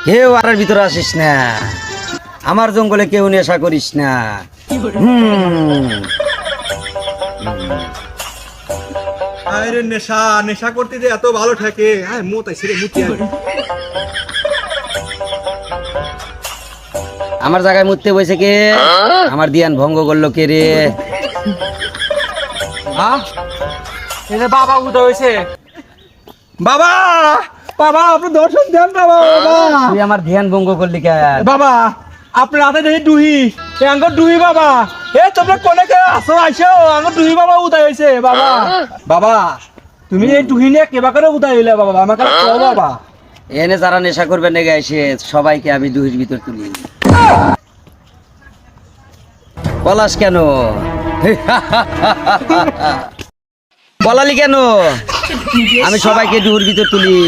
কেউ আর ভিতরে আসিস না, আমার জঙ্গলে কেউ নেশা করিস না। আরে নেশা নেশা করতে যে এত ভালো থাকে, হ্যাঁ মুত আইছে রে মুতি আয়। আমার জায়গায় মুততে বসে কে? আমার দিয়ান ভঙ্গ করলো কে রে? এই যে বাবা উদয় হইছে। বাবা বাবা আপনি দর্শন দেন বাবা। বাবা তুই আমার ধ্যান ভঙ্গ করলি কেন? বাবা আপনার হাতে দেখি ডুহি, আঙ্গুর ডুহি বাবা। এ তোমরা কোনে কে আসো আইসো, আঙ্গুর ডুহি বাবা উদয় হইছে বাবা। বাবা তুমি এই ডুহি নিয়ে কেবা করে উদয় হইলে বাবা, আমাকে কও বাবা। এনে যারা নেশা করবে নেগে এসে সবাইকে আমি দুহির ভিতর তুলি। পলাশ কেন? পলালি কেন? আমি সবাইকে দুহুর ভিতর তুলি।